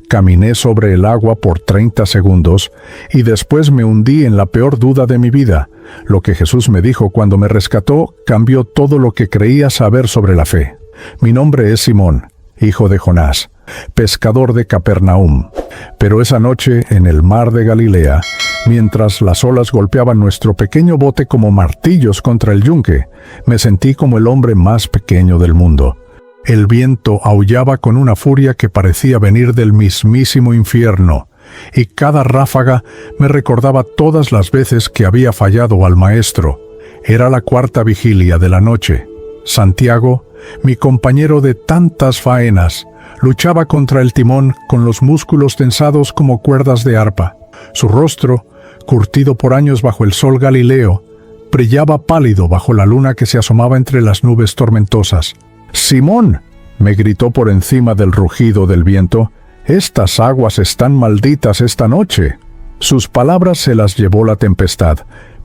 Caminé sobre el agua por 30 segundos y después me hundí en la peor duda de mi vida. Lo que Jesús me dijo cuando me rescató cambió todo lo que creía saber sobre la fe. Mi nombre es Simón, hijo de Jonás, pescador de Capernaum. Pero esa noche, en el mar de Galilea, mientras las olas golpeaban nuestro pequeño bote como martillos contra el yunque, me sentí como el hombre más pequeño del mundo. El viento aullaba con una furia que parecía venir del mismísimo infierno, y cada ráfaga me recordaba todas las veces que había fallado al Maestro. Era la cuarta vigilia de la noche. Santiago, mi compañero de tantas faenas, luchaba contra el timón con los músculos tensados como cuerdas de arpa. Su rostro, curtido por años bajo el sol galileo, brillaba pálido bajo la luna que se asomaba entre las nubes tormentosas. «¡Simón!», me gritó por encima del rugido del viento, «estas aguas están malditas esta noche». Sus palabras se las llevó la tempestad,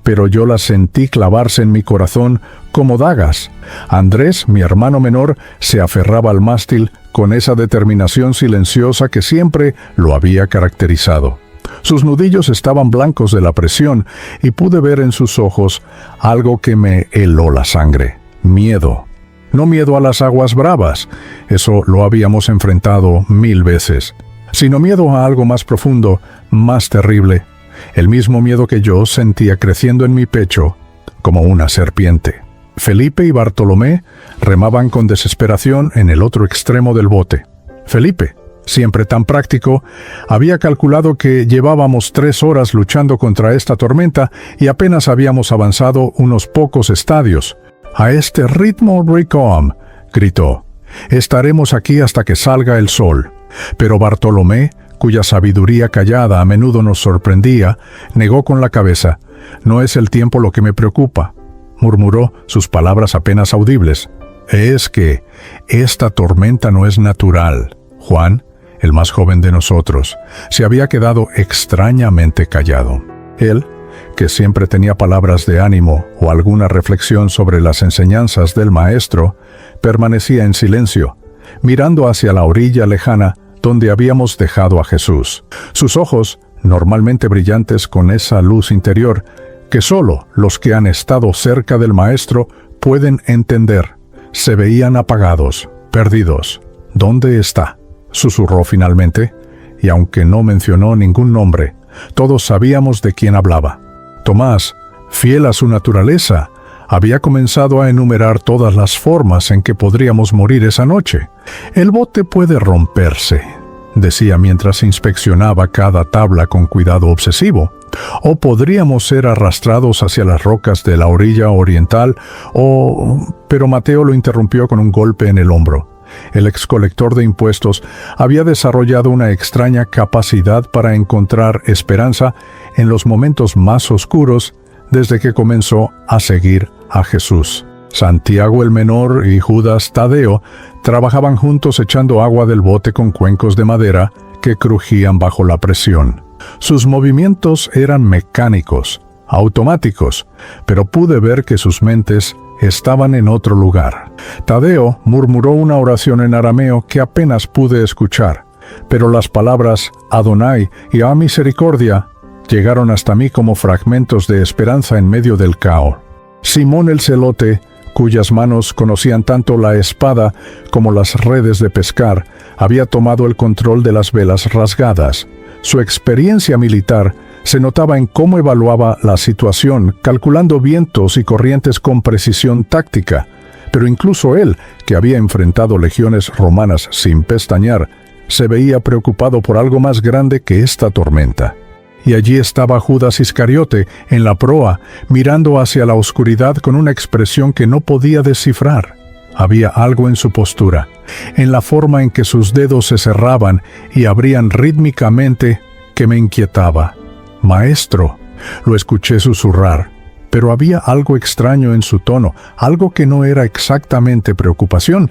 pero yo las sentí clavarse en mi corazón como dagas. Andrés, mi hermano menor, se aferraba al mástil con esa determinación silenciosa que siempre lo había caracterizado. Sus nudillos estaban blancos de la presión y pude ver en sus ojos algo que me heló la sangre: miedo. No miedo a las aguas bravas, eso lo habíamos enfrentado 1000 veces, sino miedo a algo más profundo, más terrible, el mismo miedo que yo sentía creciendo en mi pecho como una serpiente. Felipe y Bartolomé remaban con desesperación en el otro extremo del bote. Felipe, siempre tan práctico, había calculado que llevábamos 3 horas luchando contra esta tormenta y apenas habíamos avanzado unos pocos estadios. «A este ritmo, Ricom», gritó, «estaremos aquí hasta que salga el sol». Pero Bartolomé, cuya sabiduría callada a menudo nos sorprendía, negó con la cabeza. «No es el tiempo lo que me preocupa», murmuró, sus palabras apenas audibles. «Es que esta tormenta no es natural». Juan, el más joven de nosotros, se había quedado extrañamente callado. Él, que siempre tenía palabras de ánimo o alguna reflexión sobre las enseñanzas del Maestro, permanecía en silencio, mirando hacia la orilla lejana donde habíamos dejado a Jesús. Sus ojos, normalmente brillantes con esa luz interior que solo los que han estado cerca del Maestro pueden entender, se veían apagados, perdidos. «¿Dónde está?», susurró finalmente, y aunque no mencionó ningún nombre, todos sabíamos de quién hablaba. Tomás, fiel a su naturaleza, había comenzado a enumerar todas las formas en que podríamos morir esa noche. «El bote puede romperse», decía mientras inspeccionaba cada tabla con cuidado obsesivo, «o podríamos ser arrastrados hacia las rocas de la orilla oriental, Pero Mateo lo interrumpió con un golpe en el hombro. El excolector de impuestos había desarrollado una extraña capacidad para encontrar esperanza en los momentos más oscuros desde que comenzó a seguir a Jesús. Santiago el menor y Judas Tadeo trabajaban juntos echando agua del bote con cuencos de madera que crujían bajo la presión. Sus movimientos eran mecánicos, automáticos, pero pude ver que sus mentes estaban en otro lugar. Tadeo murmuró una oración en arameo que apenas pude escuchar, pero las palabras Adonai y a misericordia llegaron hasta mí como fragmentos de esperanza en medio del caos. Simón el celote, cuyas manos conocían tanto la espada como las redes de pescar, había tomado el control de las velas rasgadas. Su experiencia militar se notaba en cómo evaluaba la situación, calculando vientos y corrientes con precisión táctica. Pero incluso él, que había enfrentado legiones romanas sin pestañear, se veía preocupado por algo más grande que esta tormenta. Y allí estaba Judas Iscariote, en la proa, mirando hacia la oscuridad con una expresión que no podía descifrar. Había algo en su postura, en la forma en que sus dedos se cerraban y abrían rítmicamente, que me inquietaba. «Maestro», lo escuché susurrar, pero había algo extraño en su tono, algo que no era exactamente preocupación.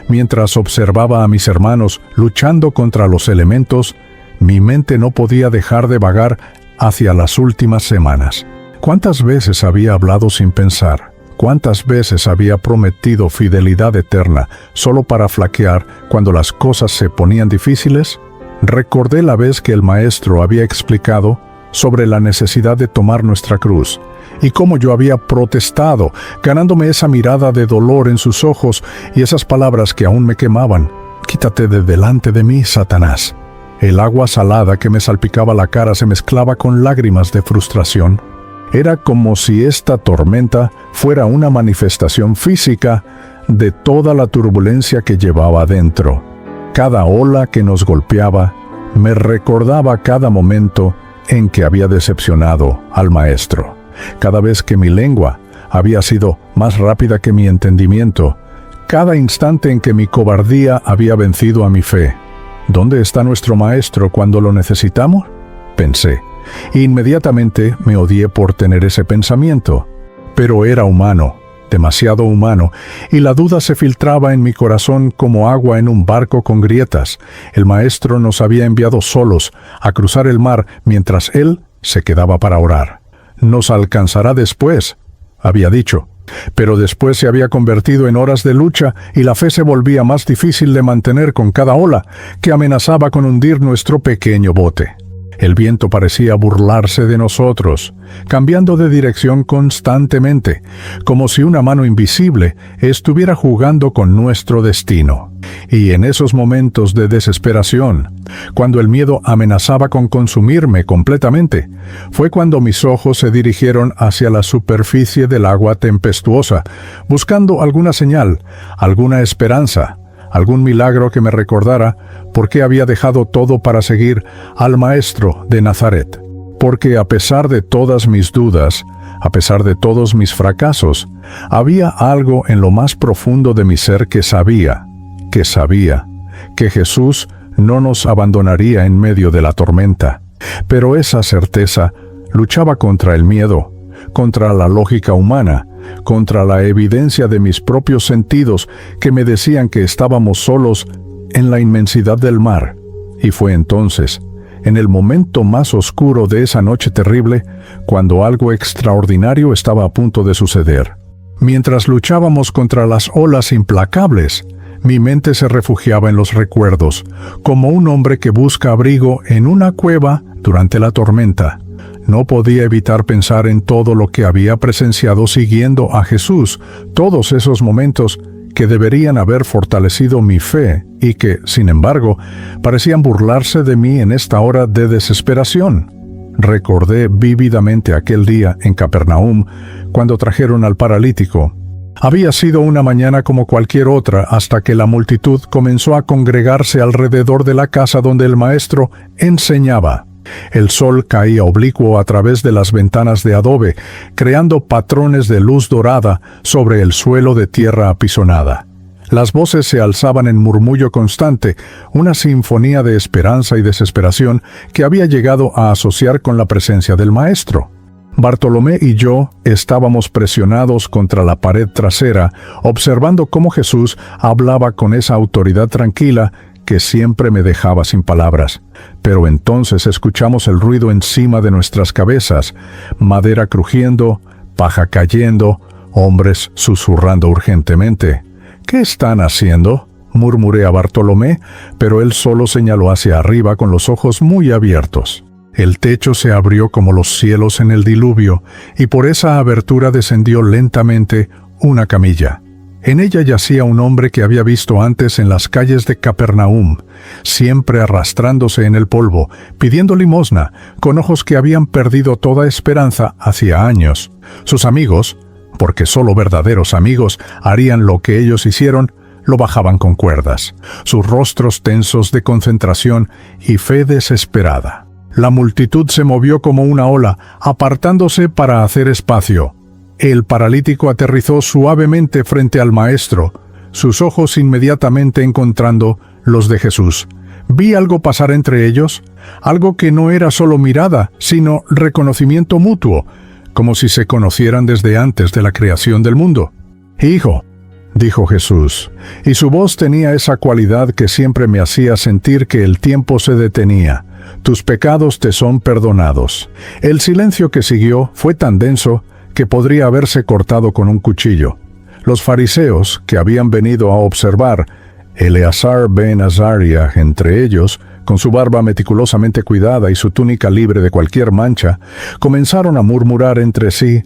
Mientras observaba a mis hermanos luchando contra los elementos, mi mente no podía dejar de vagar hacia las últimas semanas. ¿Cuántas veces había hablado sin pensar? ¿Cuántas veces había prometido fidelidad eterna solo para flaquear cuando las cosas se ponían difíciles? Recordé la vez que el Maestro había explicado sobre la necesidad de tomar nuestra cruz, y cómo yo había protestado, ganándome esa mirada de dolor en sus ojos y esas palabras que aún me quemaban. «Quítate de delante de mí, Satanás». El agua salada que me salpicaba la cara se mezclaba con lágrimas de frustración. Era como si esta tormenta fuera una manifestación física de toda la turbulencia que llevaba dentro. Cada ola que nos golpeaba me recordaba cada momento en que había decepcionado al Maestro. Cada vez que mi lengua había sido más rápida que mi entendimiento. Cada instante en que mi cobardía había vencido a mi fe. ¿Dónde está nuestro Maestro cuando lo necesitamos?, pensé. Inmediatamente me odié por tener ese pensamiento. Pero era humano, demasiado humano, y la duda se filtraba en mi corazón como agua en un barco con grietas. El Maestro nos había enviado solos a cruzar el mar mientras Él se quedaba para orar. «Nos alcanzará después», había dicho. Pero después se había convertido en horas de lucha y la fe se volvía más difícil de mantener con cada ola que amenazaba con hundir nuestro pequeño bote. El viento parecía burlarse de nosotros, cambiando de dirección constantemente, como si una mano invisible estuviera jugando con nuestro destino. Y en esos momentos de desesperación, cuando el miedo amenazaba con consumirme completamente, fue cuando mis ojos se dirigieron hacia la superficie del agua tempestuosa, buscando alguna señal, alguna esperanza, algún milagro que me recordara por qué había dejado todo para seguir al Maestro de Nazaret. Porque a pesar de todas mis dudas, a pesar de todos mis fracasos, había algo en lo más profundo de mi ser que sabía que Jesús no nos abandonaría en medio de la tormenta. Pero esa certeza luchaba contra el miedo, contra la lógica humana, contra la evidencia de mis propios sentidos que me decían que estábamos solos en la inmensidad del mar. Y fue entonces, en el momento más oscuro de esa noche terrible, cuando algo extraordinario estaba a punto de suceder. Mientras luchábamos contra las olas implacables, mi mente se refugiaba en los recuerdos, como un hombre que busca abrigo en una cueva durante la tormenta. No podía evitar pensar en todo lo que había presenciado siguiendo a Jesús, todos esos momentos que deberían haber fortalecido mi fe y que, sin embargo, parecían burlarse de mí en esta hora de desesperación. Recordé vívidamente aquel día en Capernaum, cuando trajeron al paralítico. Había sido una mañana como cualquier otra hasta que la multitud comenzó a congregarse alrededor de la casa donde el Maestro enseñaba. El sol caía oblicuo a través de las ventanas de adobe, creando patrones de luz dorada sobre el suelo de tierra apisonada. Las voces se alzaban en murmullo constante, una sinfonía de esperanza y desesperación que había llegado a asociar con la presencia del Maestro. Bartolomé y yo estábamos presionados contra la pared trasera, observando cómo Jesús hablaba con esa autoridad tranquila que siempre me dejaba sin palabras. Pero entonces escuchamos el ruido encima de nuestras cabezas, madera crujiendo, paja cayendo, hombres susurrando urgentemente. «¿Qué están haciendo?», murmuré a Bartolomé, pero él solo señaló hacia arriba con los ojos muy abiertos. El techo se abrió como los cielos en el diluvio, y por esa abertura descendió lentamente una camilla. En ella yacía un hombre que había visto antes en las calles de Capernaum, siempre arrastrándose en el polvo, pidiendo limosna, con ojos que habían perdido toda esperanza hacía años. Sus amigos, porque solo verdaderos amigos harían lo que ellos hicieron, lo bajaban con cuerdas, sus rostros tensos de concentración y fe desesperada. La multitud se movió como una ola, apartándose para hacer espacio. El paralítico aterrizó suavemente frente al Maestro, sus ojos inmediatamente encontrando los de Jesús. Vi algo pasar entre ellos, algo que no era solo mirada, sino reconocimiento mutuo, como si se conocieran desde antes de la creación del mundo. «Hijo», dijo Jesús, y su voz tenía esa cualidad que siempre me hacía sentir que el tiempo se detenía. «Tus pecados te son perdonados». El silencio que siguió fue tan denso que podría haberse cortado con un cuchillo. Los fariseos, que habían venido a observar, Eleazar ben Azariah entre ellos, con su barba meticulosamente cuidada y su túnica libre de cualquier mancha, comenzaron a murmurar entre sí.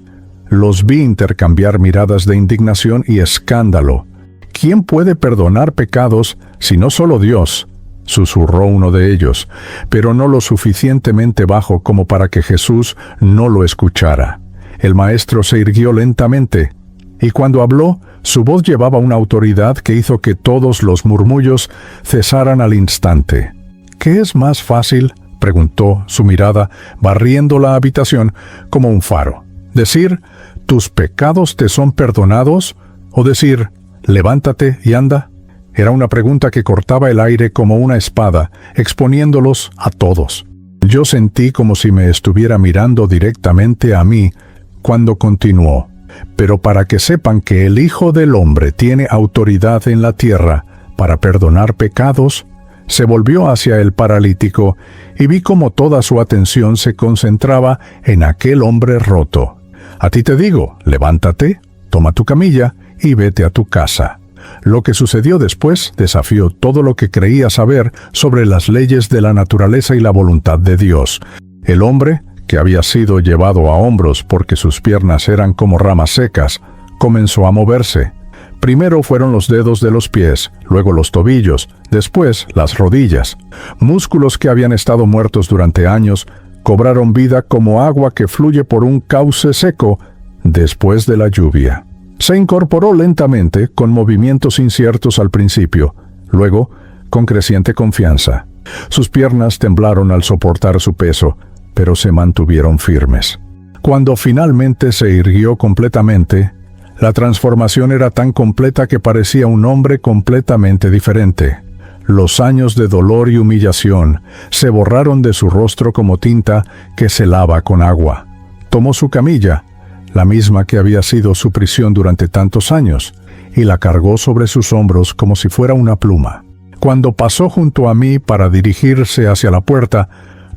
Los vi intercambiar miradas de indignación y escándalo. ¿Quién puede perdonar pecados si no solo Dios?, susurró uno de ellos, pero no lo suficientemente bajo como para que Jesús no lo escuchara. El maestro se irguió lentamente, y cuando habló, su voz llevaba una autoridad que hizo que todos los murmullos cesaran al instante. ¿Qué es más fácil?, preguntó, su mirada barriendo la habitación como un faro. ¿Decir, tus pecados te son perdonados? ¿O decir, levántate y anda? Era una pregunta que cortaba el aire como una espada, exponiéndolos a todos. Yo sentí como si me estuviera mirando directamente a mí cuando continuó. Pero para que sepan que el Hijo del Hombre tiene autoridad en la tierra para perdonar pecados, se volvió hacia el paralítico y vi como toda su atención se concentraba en aquel hombre roto. A ti te digo, levántate, toma tu camilla y vete a tu casa. Lo que sucedió después desafió todo lo que creía saber sobre las leyes de la naturaleza y la voluntad de Dios. El hombre, que había sido llevado a hombros porque sus piernas eran como ramas secas, comenzó a moverse. Primero fueron los dedos de los pies, luego los tobillos, después las rodillas. Músculos que habían estado muertos durante años cobraron vida como agua que fluye por un cauce seco después de la lluvia. Se incorporó lentamente, con movimientos inciertos al principio, luego con creciente confianza. Sus piernas temblaron al soportar su peso, pero se mantuvieron firmes. Cuando finalmente se irguió completamente, la transformación era tan completa que parecía un hombre completamente diferente. Los años de dolor y humillación se borraron de su rostro como tinta que se lava con agua. Tomó su camilla, la misma que había sido su prisión durante tantos años, y la cargó sobre sus hombros como si fuera una pluma. Cuando pasó junto a mí para dirigirse hacia la puerta,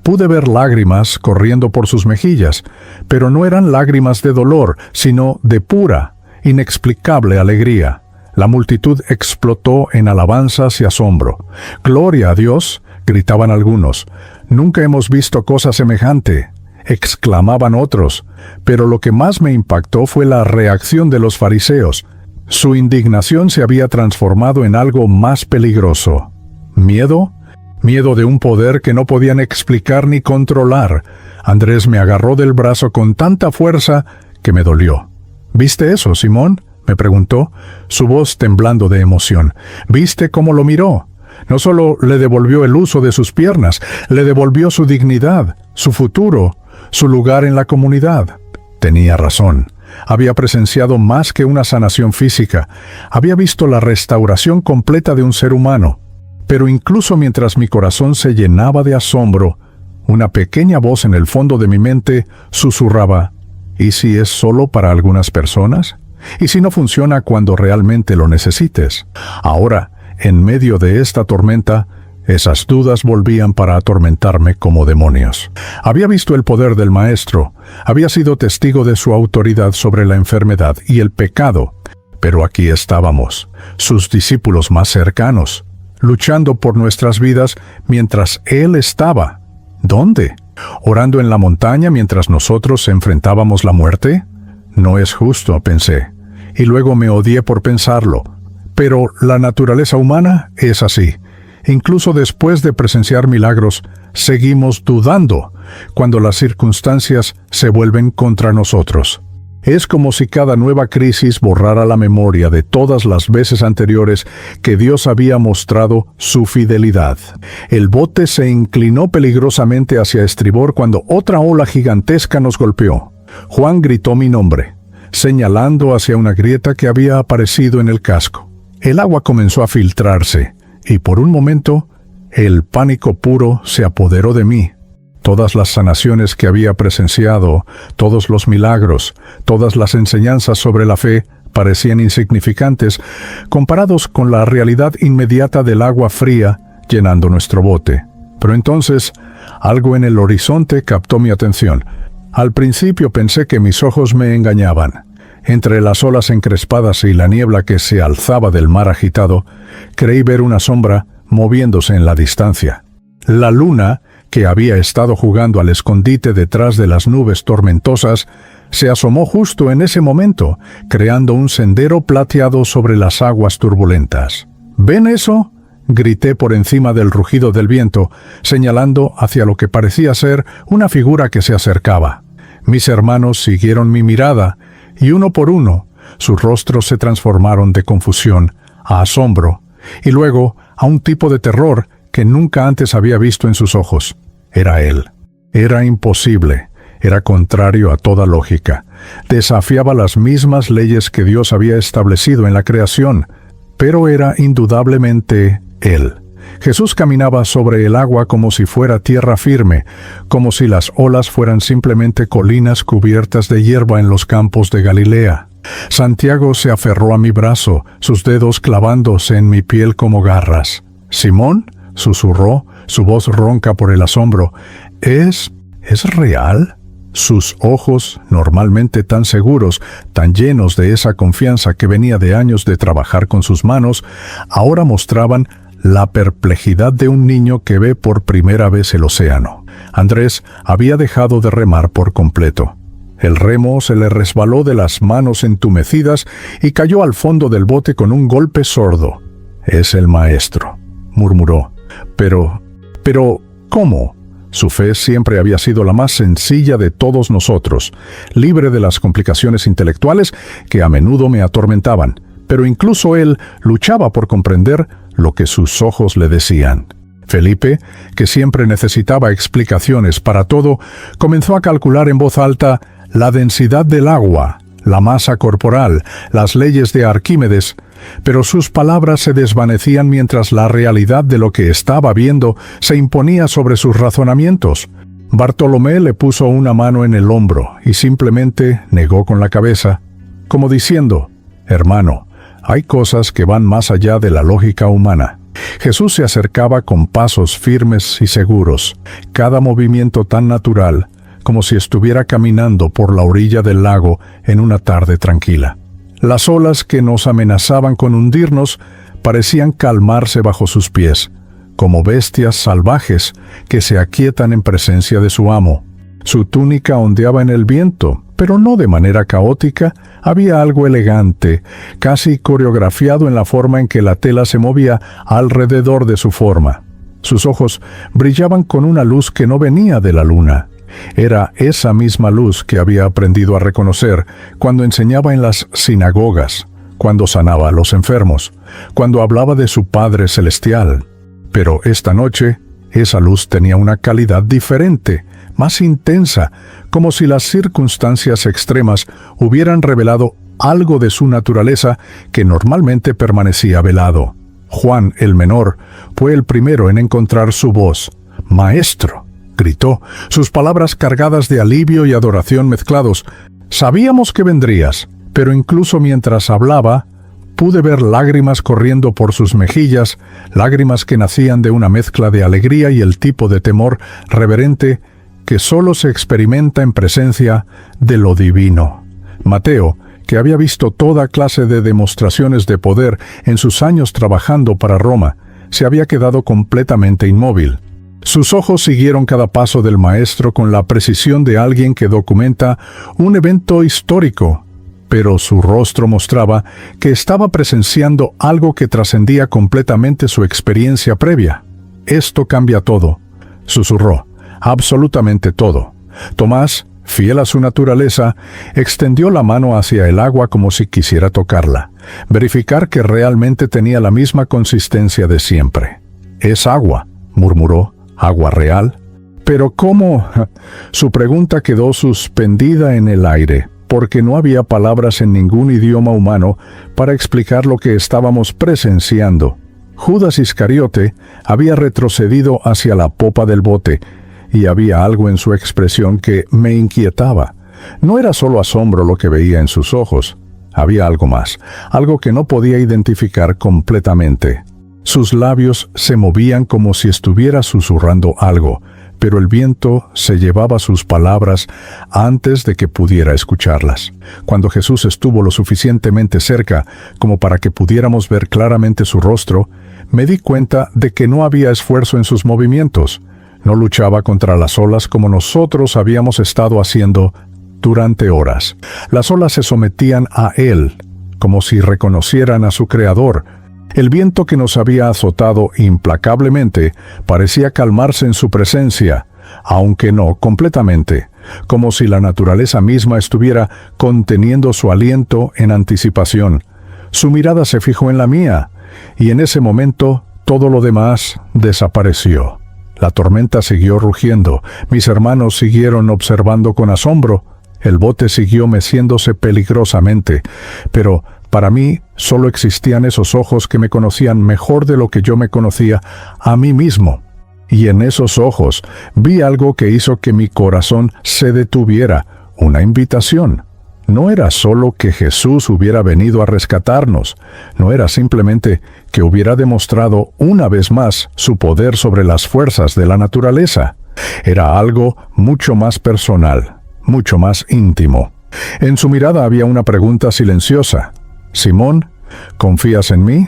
pude ver lágrimas corriendo por sus mejillas, pero no eran lágrimas de dolor, sino de pura, inexplicable alegría. La multitud explotó en alabanzas y asombro. «¡Gloria a Dios!», gritaban algunos. «¡Nunca hemos visto cosa semejante!», exclamaban otros. Pero lo que más me impactó fue la reacción de los fariseos. Su indignación se había transformado en algo más peligroso. ¿Miedo? Miedo de un poder que no podían explicar ni controlar. Andrés me agarró del brazo con tanta fuerza que me dolió. «¿Viste eso, Simón?», me preguntó, su voz temblando de emoción. «¿Viste cómo lo miró? No solo le devolvió el uso de sus piernas, le devolvió su dignidad, su futuro, su lugar en la comunidad». Tenía razón. Había presenciado más que una sanación física. Había visto la restauración completa de un ser humano. Pero incluso mientras mi corazón se llenaba de asombro, una pequeña voz en el fondo de mi mente susurraba, ¿y si es solo para algunas personas? ¿Y si no funciona cuando realmente lo necesites? Ahora, en medio de esta tormenta, esas dudas volvían para atormentarme como demonios. Había visto el poder del Maestro, había sido testigo de su autoridad sobre la enfermedad y el pecado, pero aquí estábamos, sus discípulos más cercanos, luchando por nuestras vidas mientras Él estaba. ¿Dónde? ¿Orando en la montaña mientras nosotros enfrentábamos la muerte? No es justo, pensé, y luego me odié por pensarlo. Pero la naturaleza humana es así. Incluso después de presenciar milagros, seguimos dudando cuando las circunstancias se vuelven contra nosotros. Es como si cada nueva crisis borrara la memoria de todas las veces anteriores que Dios había mostrado su fidelidad. El bote se inclinó peligrosamente hacia estribor cuando otra ola gigantesca nos golpeó. Juan gritó mi nombre, señalando hacia una grieta que había aparecido en el casco. El agua comenzó a filtrarse, y por un momento, el pánico puro se apoderó de mí. Todas las sanaciones que había presenciado, todos los milagros, todas las enseñanzas sobre la fe parecían insignificantes comparados con la realidad inmediata del agua fría llenando nuestro bote. Pero entonces, algo en el horizonte captó mi atención. Al principio pensé que mis ojos me engañaban. Entre las olas encrespadas y la niebla que se alzaba del mar agitado, creí ver una sombra moviéndose en la distancia. La luna, que había estado jugando al escondite detrás de las nubes tormentosas, se asomó justo en ese momento, creando un sendero plateado sobre las aguas turbulentas. ¿Ven eso?, grité por encima del rugido del viento, señalando hacia lo que parecía ser una figura que se acercaba. Mis hermanos siguieron mi mirada, y uno por uno, sus rostros se transformaron de confusión a asombro, y luego a un tipo de terror que nunca antes había visto en sus ojos. Era él. Era imposible. Era contrario a toda lógica. Desafiaba las mismas leyes que Dios había establecido en la creación, pero era indudablemente él. Jesús caminaba sobre el agua como si fuera tierra firme, como si las olas fueran simplemente colinas cubiertas de hierba en los campos de Galilea. Santiago se aferró a mi brazo, sus dedos clavándose en mi piel como garras. «Simón», susurró, su voz ronca por el asombro, ¿Es real?» Sus ojos, normalmente tan seguros, tan llenos de esa confianza que venía de años de trabajar con sus manos, ahora mostraban la perplejidad de un niño que ve por primera vez el océano. Andrés había dejado de remar por completo. El remo se le resbaló de las manos entumecidas y cayó al fondo del bote con un golpe sordo. «Es el maestro», murmuró. Pero, ¿cómo? Su fe siempre había sido la más sencilla de todos nosotros, libre de las complicaciones intelectuales que a menudo me atormentaban, pero incluso él luchaba por comprender lo que sus ojos le decían. Felipe, que siempre necesitaba explicaciones para todo, comenzó a calcular en voz alta la densidad del agua, la masa corporal, las leyes de Arquímedes, pero sus palabras se desvanecían mientras la realidad de lo que estaba viendo se imponía sobre sus razonamientos. Bartolomé le puso una mano en el hombro y simplemente negó con la cabeza, como diciendo, «Hermano, hay cosas que van más allá de la lógica humana». Jesús se acercaba con pasos firmes y seguros, cada movimiento tan natural, como si estuviera caminando por la orilla del lago en una tarde tranquila. Las olas que nos amenazaban con hundirnos parecían calmarse bajo sus pies, como bestias salvajes que se aquietan en presencia de su amo. Su túnica ondeaba en el viento, pero no de manera caótica. Había algo elegante, casi coreografiado en la forma en que la tela se movía alrededor de su forma. Sus ojos brillaban con una luz que no venía de la luna. Era esa misma luz que había aprendido a reconocer cuando enseñaba en las sinagogas, cuando sanaba a los enfermos, cuando hablaba de su Padre Celestial. Pero esta noche, esa luz tenía una calidad diferente, más intensa, como si las circunstancias extremas hubieran revelado algo de su naturaleza que normalmente permanecía velado. Juan, el menor, fue el primero en encontrar su voz. «Maestro», gritó, sus palabras cargadas de alivio y adoración mezclados. «Sabíamos que vendrías», pero incluso mientras hablaba, pude ver lágrimas corriendo por sus mejillas, lágrimas que nacían de una mezcla de alegría y el tipo de temor reverente que solo se experimenta en presencia de lo divino. Mateo, que había visto toda clase de demostraciones de poder en sus años trabajando para Roma, se había quedado completamente inmóvil. Sus ojos siguieron cada paso del maestro con la precisión de alguien que documenta un evento histórico, pero su rostro mostraba que estaba presenciando algo que trascendía completamente su experiencia previa. «Esto cambia todo», susurró, «absolutamente todo». Tomás, fiel a su naturaleza, extendió la mano hacia el agua como si quisiera tocarla, verificar que realmente tenía la misma consistencia de siempre. «Es agua», murmuró, «agua real». «¿Pero cómo?» Su pregunta quedó suspendida en el aire, porque no había palabras en ningún idioma humano para explicar lo que estábamos presenciando. Judas Iscariote había retrocedido hacia la popa del bote, y había algo en su expresión que me inquietaba. No era solo asombro lo que veía en sus ojos. Había algo más, algo que no podía identificar completamente. Sus labios se movían como si estuviera susurrando algo, pero el viento se llevaba sus palabras antes de que pudiera escucharlas. Cuando Jesús estuvo lo suficientemente cerca como para que pudiéramos ver claramente su rostro, me di cuenta de que no había esfuerzo en sus movimientos. No luchaba contra las olas como nosotros habíamos estado haciendo durante horas. Las olas se sometían a él, como si reconocieran a su creador. El viento que nos había azotado implacablemente parecía calmarse en su presencia, aunque no completamente, como si la naturaleza misma estuviera conteniendo su aliento en anticipación. Su mirada se fijó en la mía, y en ese momento todo lo demás desapareció. La tormenta siguió rugiendo, mis hermanos siguieron observando con asombro, el bote siguió meciéndose peligrosamente, pero para mí solo existían esos ojos que me conocían mejor de lo que yo me conocía a mí mismo. Y en esos ojos vi algo que hizo que mi corazón se detuviera, una invitación. No era solo que Jesús hubiera venido a rescatarnos, no era simplemente que hubiera demostrado una vez más su poder sobre las fuerzas de la naturaleza. Era algo mucho más personal, mucho más íntimo. En su mirada había una pregunta silenciosa. «Simón, ¿confías en mí?»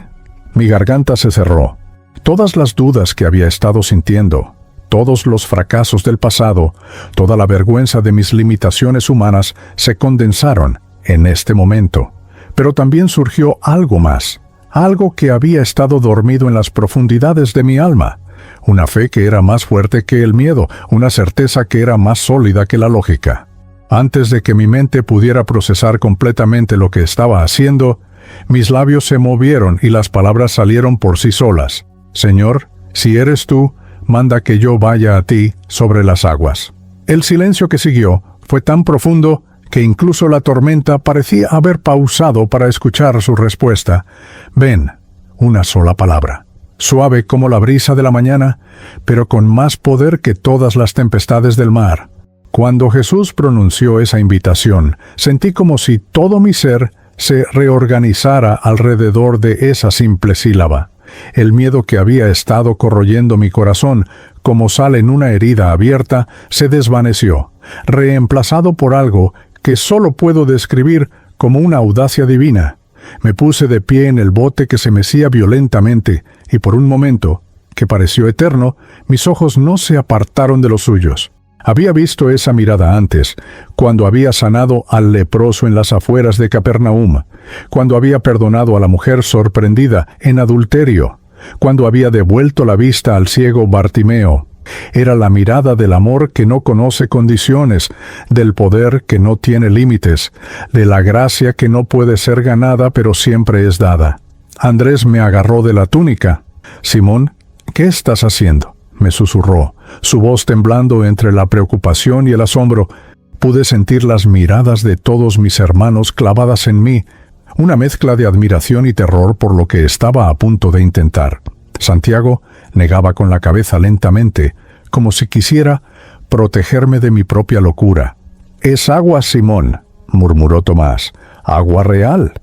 Mi garganta se cerró. Todas las dudas que había estado sintiendo, todos los fracasos del pasado, toda la vergüenza de mis limitaciones humanas se condensaron en este momento. Pero también surgió algo más, algo que había estado dormido en las profundidades de mi alma, una fe que era más fuerte que el miedo, una certeza que era más sólida que la lógica. Antes de que mi mente pudiera procesar completamente lo que estaba haciendo, mis labios se movieron y las palabras salieron por sí solas. «Señor, si eres tú, manda que yo vaya a ti sobre las aguas». El silencio que siguió fue tan profundo que incluso la tormenta parecía haber pausado para escuchar su respuesta. «Ven», una sola palabra, suave como la brisa de la mañana, pero con más poder que todas las tempestades del mar. Cuando Jesús pronunció esa invitación, sentí como si todo mi ser se reorganizara alrededor de esa simple sílaba. El miedo que había estado corroyendo mi corazón, como sal en una herida abierta, se desvaneció, reemplazado por algo que solo puedo describir como una audacia divina. Me puse de pie en el bote que se mecía violentamente, y por un momento, que pareció eterno, mis ojos no se apartaron de los suyos. Había visto esa mirada antes, cuando había sanado al leproso en las afueras de Capernaum, cuando había perdonado a la mujer sorprendida en adulterio, cuando había devuelto la vista al ciego Bartimeo. Era la mirada del amor que no conoce condiciones, del poder que no tiene límites, de la gracia que no puede ser ganada pero siempre es dada. Andrés me agarró de la túnica. «Simón, ¿qué estás haciendo?», me susurró, su voz temblando entre la preocupación y el asombro. Pude sentir las miradas de todos mis hermanos clavadas en mí, una mezcla de admiración y terror por lo que estaba a punto de intentar. Santiago negaba con la cabeza lentamente, como si quisiera protegerme de mi propia locura. «Es agua, Simón», murmuró Tomás, «agua real.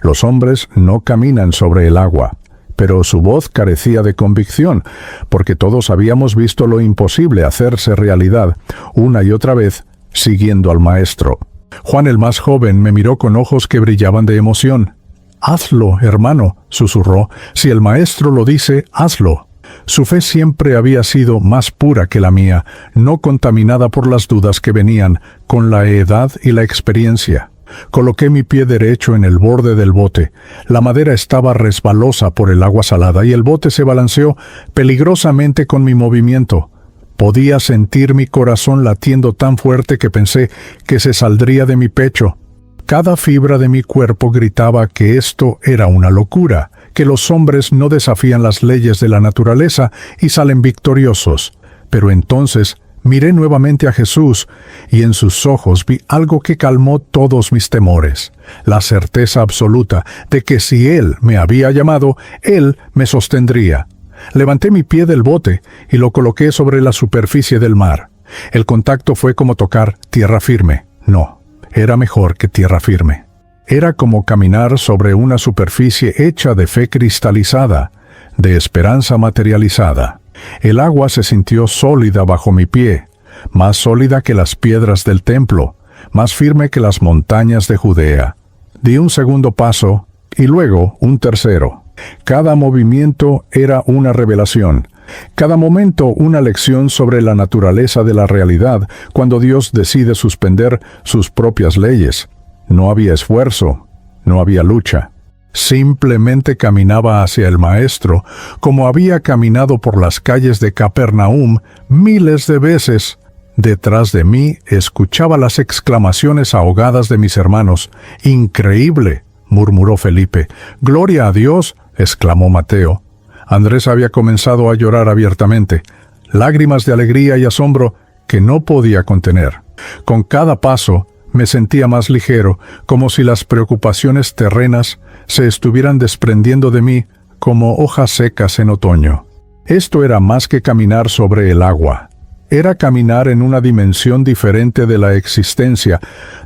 Los hombres no caminan sobre el agua». Pero su voz carecía de convicción, porque todos habíamos visto lo imposible hacerse realidad, una y otra vez, siguiendo al Maestro. Juan, el más joven, me miró con ojos que brillaban de emoción. «Hazlo, hermano», susurró, «si el Maestro lo dice, hazlo». Su fe siempre había sido más pura que la mía, no contaminada por las dudas que venían con la edad y la experiencia. Coloqué mi pie derecho en el borde del bote. La madera estaba resbalosa por el agua salada y el bote se balanceó peligrosamente con mi movimiento. Podía sentir mi corazón latiendo tan fuerte que pensé que se saldría de mi pecho. Cada fibra de mi cuerpo gritaba que esto era una locura, que los hombres no desafían las leyes de la naturaleza y salen victoriosos. Pero entonces miré nuevamente a Jesús, y en sus ojos vi algo que calmó todos mis temores, la certeza absoluta de que si Él me había llamado, Él me sostendría. Levanté mi pie del bote y lo coloqué sobre la superficie del mar. El contacto fue como tocar tierra firme. No, era mejor que tierra firme. Era como caminar sobre una superficie hecha de fe cristalizada, de esperanza materializada. El agua se sintió sólida bajo mi pie, más sólida que las piedras del templo, más firme que las montañas de Judea. Di un segundo paso y luego un tercero. Cada movimiento era una revelación. Cada momento una lección sobre la naturaleza de la realidad cuando Dios decide suspender sus propias leyes. No había esfuerzo, no había lucha. Simplemente caminaba hacia el Maestro, como había caminado por las calles de Capernaum miles de veces. Detrás de mí escuchaba las exclamaciones ahogadas de mis hermanos. «¡Increíble!», murmuró Felipe. «¡Gloria a Dios!», exclamó Mateo. Andrés había comenzado a llorar abiertamente, lágrimas de alegría y asombro que no podía contener. Con cada paso me sentía más ligero, como si las preocupaciones terrenas se estuvieran desprendiendo de mí como hojas secas en otoño. Esto era más que caminar sobre el agua. Era caminar en una dimensión diferente de la existencia,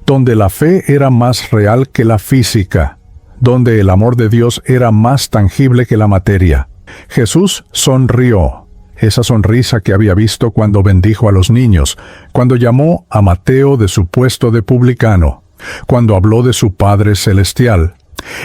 donde la fe era más real que la física, donde el amor de Dios era más tangible que la materia. Jesús sonrió, esa sonrisa que había visto cuando bendijo a los niños, cuando llamó a Mateo de su puesto de publicano, cuando habló de su Padre Celestial.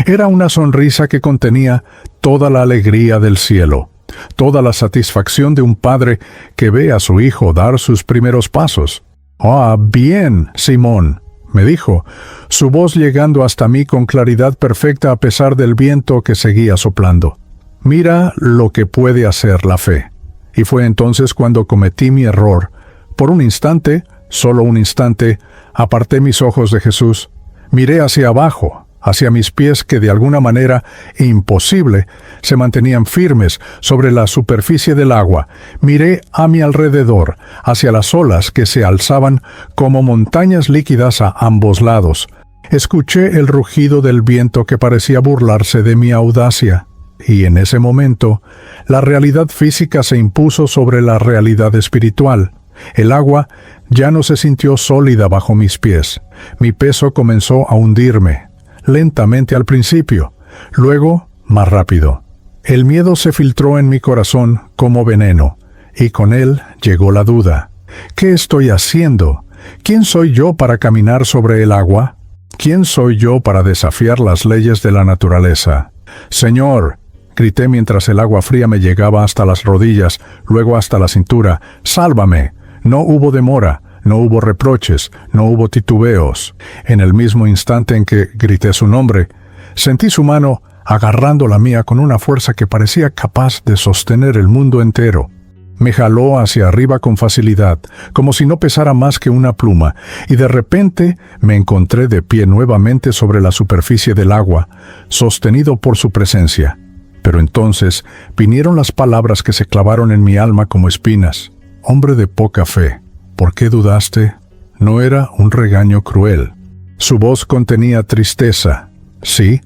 Era una sonrisa que contenía toda la alegría del cielo, toda la satisfacción de un padre que ve a su hijo dar sus primeros pasos. «Ah, bien, Simón», me dijo, su voz llegando hasta mí con claridad perfecta a pesar del viento que seguía soplando. «Mira lo que puede hacer la fe». Y fue entonces cuando cometí mi error. Por un instante, solo un instante, aparté mis ojos de Jesús. Miré hacia abajo, hacia mis pies que de alguna manera imposible se mantenían firmes sobre la superficie del agua. Miré a mi alrededor, hacia las olas que se alzaban como montañas líquidas a ambos lados. Escuché el rugido del viento que parecía burlarse de mi audacia. Y en ese momento, la realidad física se impuso sobre la realidad espiritual. El agua ya no se sintió sólida bajo mis pies. Mi peso comenzó a hundirme, lentamente al principio, luego más rápido. El miedo se filtró en mi corazón como veneno, y con él llegó la duda. ¿Qué estoy haciendo? ¿Quién soy yo para caminar sobre el agua? ¿Quién soy yo para desafiar las leyes de la naturaleza? «Señor», grité mientras el agua fría me llegaba hasta las rodillas, luego hasta la cintura, «¡sálvame!». No hubo demora, no hubo reproches, no hubo titubeos. En el mismo instante en que grité su nombre, sentí su mano agarrando la mía con una fuerza que parecía capaz de sostener el mundo entero. Me jaló hacia arriba con facilidad, como si no pesara más que una pluma, y de repente me encontré de pie nuevamente sobre la superficie del agua, sostenido por su presencia. Pero entonces vinieron las palabras que se clavaron en mi alma como espinas. «Hombre de poca fe, ¿por qué dudaste?». No era un regaño cruel. Su voz contenía tristeza, sí,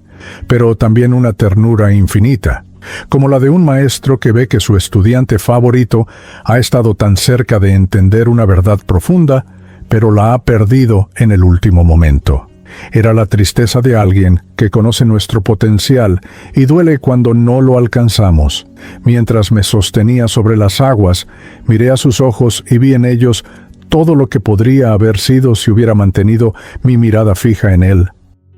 pero también una ternura infinita, como la de un maestro que ve que su estudiante favorito ha estado tan cerca de entender una verdad profunda, pero la ha perdido en el último momento. Era la tristeza de alguien que conoce nuestro potencial y duele cuando no lo alcanzamos. Mientras me sostenía sobre las aguas, miré a sus ojos y vi en ellos todo lo que podría haber sido si hubiera mantenido mi mirada fija en él.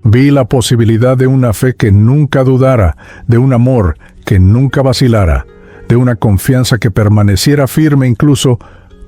Vi la posibilidad de una fe que nunca dudara, de un amor que nunca vacilara, de una confianza que permaneciera firme incluso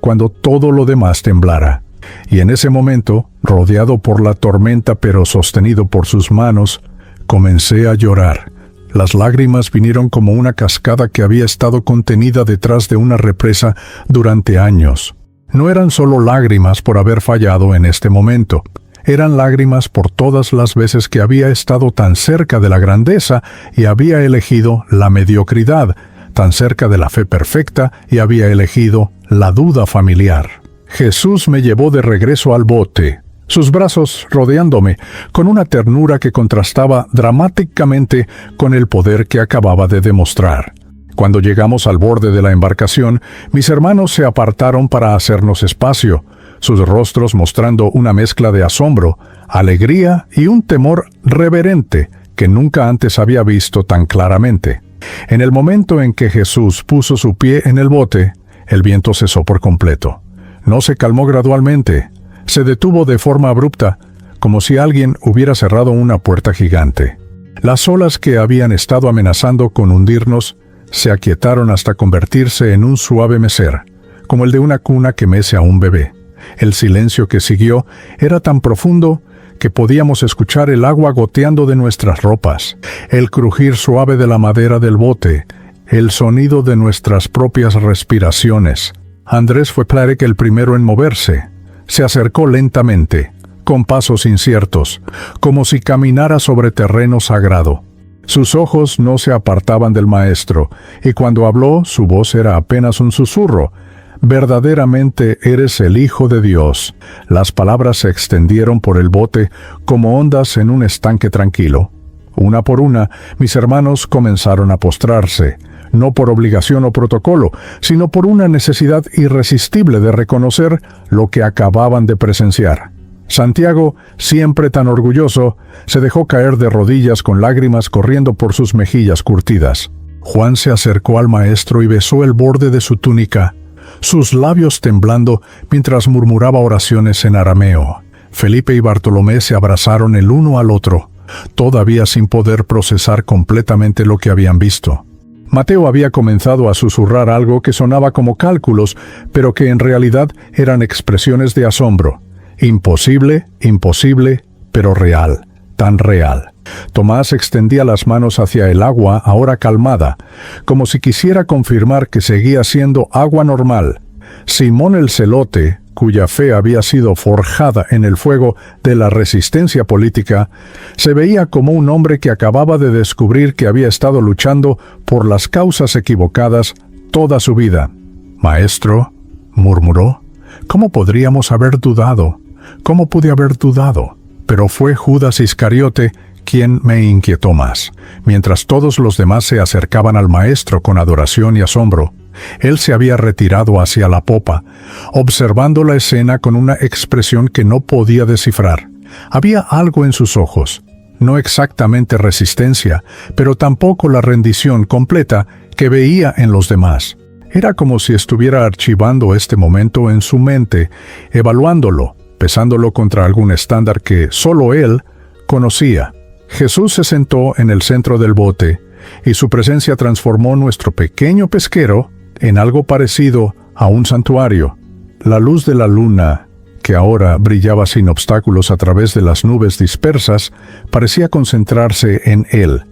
cuando todo lo demás temblara. Y en ese momento, rodeado por la tormenta pero sostenido por sus manos, comencé a llorar. Las lágrimas vinieron como una cascada que había estado contenida detrás de una represa durante años. No eran solo lágrimas por haber fallado en este momento. Eran lágrimas por todas las veces que había estado tan cerca de la grandeza y había elegido la mediocridad, tan cerca de la fe perfecta y había elegido la duda familiar. Jesús me llevó de regreso al bote, sus brazos rodeándome, con una ternura que contrastaba dramáticamente con el poder que acababa de demostrar. Cuando llegamos al borde de la embarcación, mis hermanos se apartaron para hacernos espacio, sus rostros mostrando una mezcla de asombro, alegría y un temor reverente que nunca antes había visto tan claramente. En el momento en que Jesús puso su pie en el bote, el viento cesó por completo. No se calmó gradualmente, se detuvo de forma abrupta, como si alguien hubiera cerrado una puerta gigante. Las olas que habían estado amenazando con hundirnos se aquietaron hasta convertirse en un suave mecer, como el de una cuna que mece a un bebé. El silencio que siguió era tan profundo que podíamos escuchar el agua goteando de nuestras ropas, el crujir suave de la madera del bote, el sonido de nuestras propias respiraciones. Andrés fue claro que el primero en moverse. Se acercó lentamente, con pasos inciertos, como si caminara sobre terreno sagrado. Sus ojos no se apartaban del maestro, y cuando habló, su voz era apenas un susurro. Verdaderamente eres el Hijo de Dios. Las palabras se extendieron por el bote como ondas en un estanque tranquilo. Una por una, mis hermanos comenzaron a postrarse, no por obligación o protocolo, sino por una necesidad irresistible de reconocer lo que acababan de presenciar. Santiago, siempre tan orgulloso, se dejó caer de rodillas con lágrimas corriendo por sus mejillas curtidas. Juan se acercó al maestro y besó el borde de su túnica, sus labios temblando mientras murmuraba oraciones en arameo. Felipe y Bartolomé se abrazaron el uno al otro, todavía sin poder procesar completamente lo que habían visto. Mateo había comenzado a susurrar algo que sonaba como cálculos, pero que en realidad eran expresiones de asombro. Imposible, imposible, pero real, tan real. Tomás extendía las manos hacia el agua, ahora calmada, como si quisiera confirmar que seguía siendo agua normal. Simón el Celote, cuya fe había sido forjada en el fuego de la resistencia política, se veía como un hombre que acababa de descubrir que había estado luchando por las causas equivocadas toda su vida. «Maestro», murmuró, «¿cómo podríamos haber dudado? ¿Cómo pude haber dudado?» Pero fue Judas Iscariote quien me inquietó más. Mientras todos los demás se acercaban al maestro con adoración y asombro, él se había retirado hacia la popa, observando la escena con una expresión que no podía descifrar. Había algo en sus ojos, no exactamente resistencia, pero tampoco la rendición completa que veía en los demás. Era como si estuviera archivando este momento en su mente, evaluándolo, pesándolo contra algún estándar que solo él conocía. Jesús se sentó en el centro del bote, y su presencia transformó nuestro pequeño pesquero en algo parecido a un santuario. La luz de la luna, que ahora brillaba sin obstáculos a través de las nubes dispersas, parecía concentrarse en él,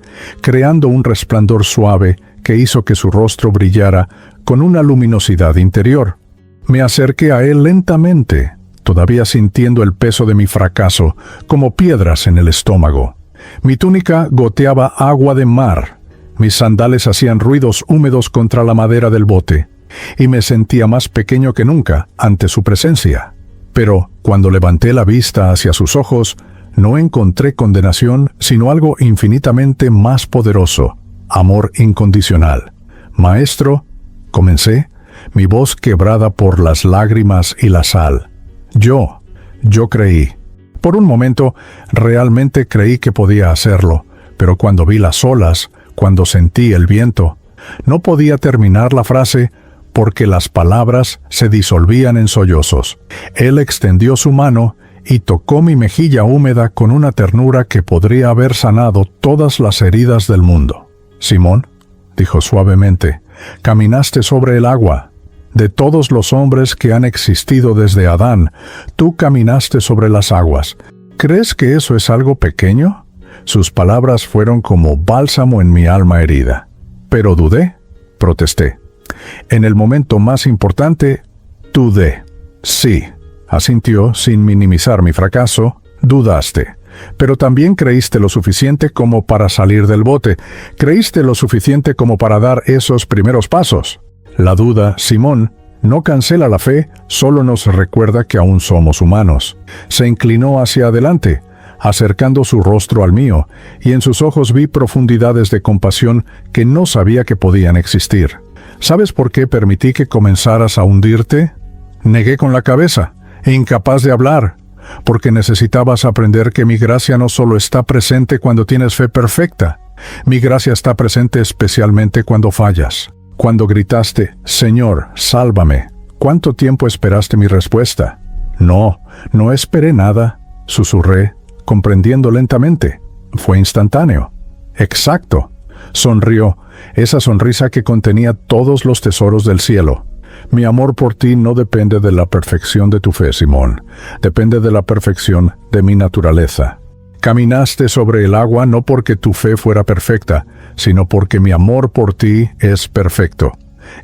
creando un resplandor suave que hizo que su rostro brillara con una luminosidad interior. Me acerqué a él lentamente, todavía sintiendo el peso de mi fracaso, como piedras en el estómago. Mi túnica goteaba agua de mar, mis sandales hacían ruidos húmedos contra la madera del bote, y me sentía más pequeño que nunca ante su presencia. Pero, cuando levanté la vista hacia sus ojos, no encontré condenación, sino algo infinitamente más poderoso, amor incondicional. «Maestro», comencé, mi voz quebrada por las lágrimas y la sal. Yo creí. Por un momento, realmente creí que podía hacerlo, pero cuando vi las olas, cuando sentí el viento, no podía terminar la frase porque las palabras se disolvían en sollozos. Él extendió su mano y tocó mi mejilla húmeda con una ternura que podría haber sanado todas las heridas del mundo. «Simón», dijo suavemente, «caminaste sobre el agua. De todos los hombres que han existido desde Adán, tú caminaste sobre las aguas. ¿Crees que eso es algo pequeño?» Sus palabras fueron como bálsamo en mi alma herida. «Pero dudé», protesté. «En el momento más importante, dudé». «Sí», asintió sin minimizar mi fracaso, «dudaste. Pero también creíste lo suficiente como para salir del bote. Creíste lo suficiente como para dar esos primeros pasos». La duda, Simón, no cancela la fe, solo nos recuerda que aún somos humanos. Se inclinó hacia adelante, acercando su rostro al mío, y en sus ojos vi profundidades de compasión que no sabía que podían existir. ¿Sabes por qué permití que comenzaras a hundirte? Negué con la cabeza, incapaz de hablar, porque necesitabas aprender que mi gracia no solo está presente cuando tienes fe perfecta, mi gracia está presente especialmente cuando fallas. Cuando gritaste, «Señor, sálvame», ¿cuánto tiempo esperaste mi respuesta? No esperé nada, susurré, comprendiendo lentamente. Fue instantáneo. Exacto. Sonrió, esa sonrisa que contenía todos los tesoros del cielo. Mi amor por ti no depende de la perfección de tu fe, Simón. Depende de la perfección de mi naturaleza. Caminaste sobre el agua no porque tu fe fuera perfecta, sino porque mi amor por ti es perfecto.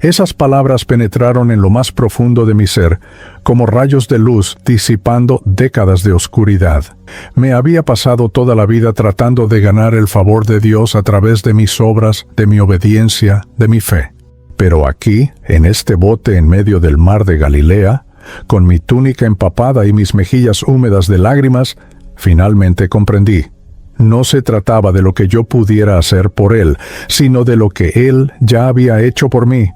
Esas palabras penetraron en lo más profundo de mi ser, como rayos de luz disipando décadas de oscuridad. Me había pasado toda la vida tratando de ganar el favor de Dios a través de mis obras, de mi obediencia, de mi fe. Pero aquí, en este bote en medio del mar de Galilea, con mi túnica empapada y mis mejillas húmedas de lágrimas, finalmente comprendí. No se trataba de lo que yo pudiera hacer por Él, sino de lo que Él ya había hecho por mí.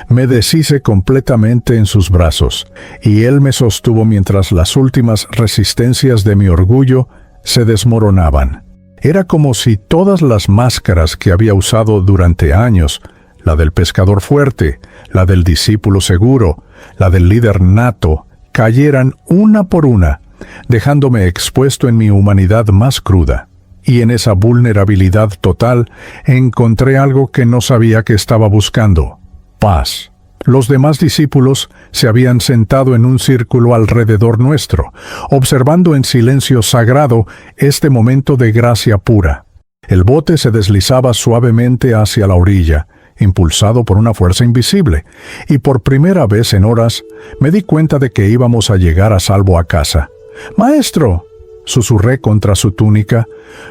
Me deshice completamente en sus brazos, y Él me sostuvo mientras las últimas resistencias de mi orgullo se desmoronaban. Era como si todas las máscaras que había usado durante años, la del pescador fuerte, la del discípulo seguro, la del líder nato, cayeran una por una, dejándome expuesto en mi humanidad más cruda. Y en esa vulnerabilidad total encontré algo que no sabía que estaba buscando: paz. Los demás discípulos se habían sentado en un círculo alrededor nuestro, observando en silencio sagrado este momento de gracia pura. El bote se deslizaba suavemente hacia la orilla, impulsado por una fuerza invisible, y por primera vez en horas me di cuenta de que íbamos a llegar a salvo a casa. «Maestro», susurré contra su túnica,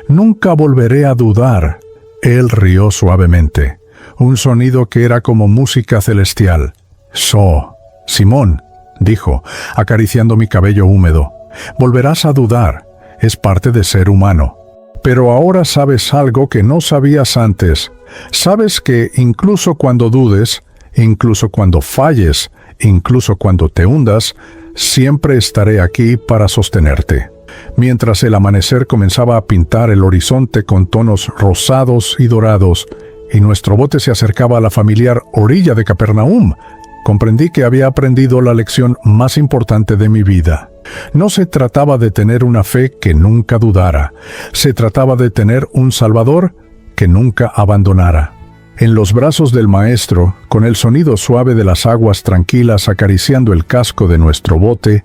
«nunca volveré a dudar». Él rió suavemente, un sonido que era como música celestial. «Simón», dijo, acariciando mi cabello húmedo, «volverás a dudar, es parte de ser humano. Pero ahora sabes algo que no sabías antes. Sabes que incluso cuando dudes, incluso cuando falles, incluso cuando te hundas, siempre estaré aquí para sostenerte». Mientras el amanecer comenzaba a pintar el horizonte con tonos rosados y dorados, y nuestro bote se acercaba a la familiar orilla de Capernaum, comprendí que había aprendido la lección más importante de mi vida. No se trataba de tener una fe que nunca dudara, se trataba de tener un Salvador que nunca abandonara. En los brazos del Maestro, con el sonido suave de las aguas tranquilas acariciando el casco de nuestro bote,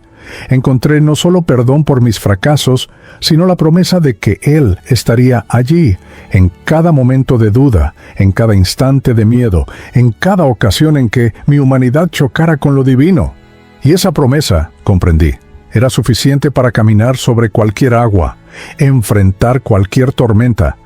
encontré no solo perdón por mis fracasos, sino la promesa de que Él estaría allí, en cada momento de duda, en cada instante de miedo, en cada ocasión en que mi humanidad chocara con lo divino. Y esa promesa, comprendí, era suficiente para caminar sobre cualquier agua, enfrentar cualquier tormenta,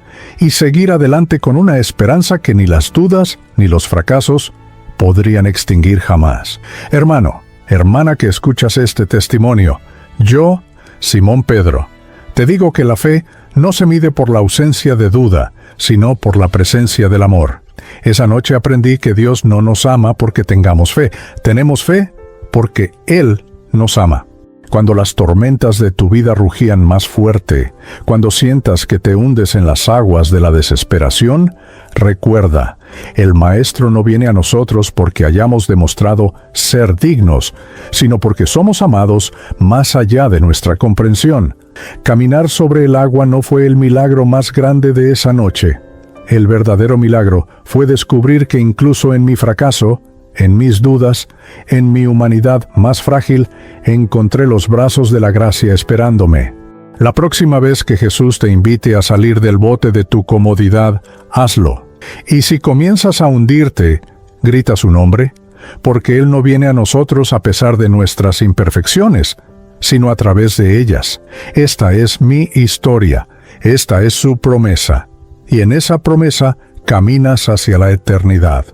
y seguir adelante con una esperanza que ni las dudas ni los fracasos podrían extinguir jamás. Hermano, hermana que escuchas este testimonio, yo, Simón Pedro, te digo que la fe no se mide por la ausencia de duda, sino por la presencia del amor. Esa noche aprendí que Dios no nos ama porque tengamos fe. Tenemos fe porque Él nos ama. Cuando las tormentas de tu vida rugían más fuerte, cuando sientas que te hundes en las aguas de la desesperación, recuerda, el Maestro no viene a nosotros porque hayamos demostrado ser dignos, sino porque somos amados más allá de nuestra comprensión. Caminar sobre el agua no fue el milagro más grande de esa noche. El verdadero milagro fue descubrir que incluso en mi fracaso, en mis dudas, en mi humanidad más frágil, encontré los brazos de la gracia esperándome. La próxima vez que Jesús te invite a salir del bote de tu comodidad, hazlo. Y si comienzas a hundirte, grita su nombre, porque Él no viene a nosotros a pesar de nuestras imperfecciones, sino a través de ellas. Esta es mi historia, esta es su promesa, y en esa promesa caminas hacia la eternidad.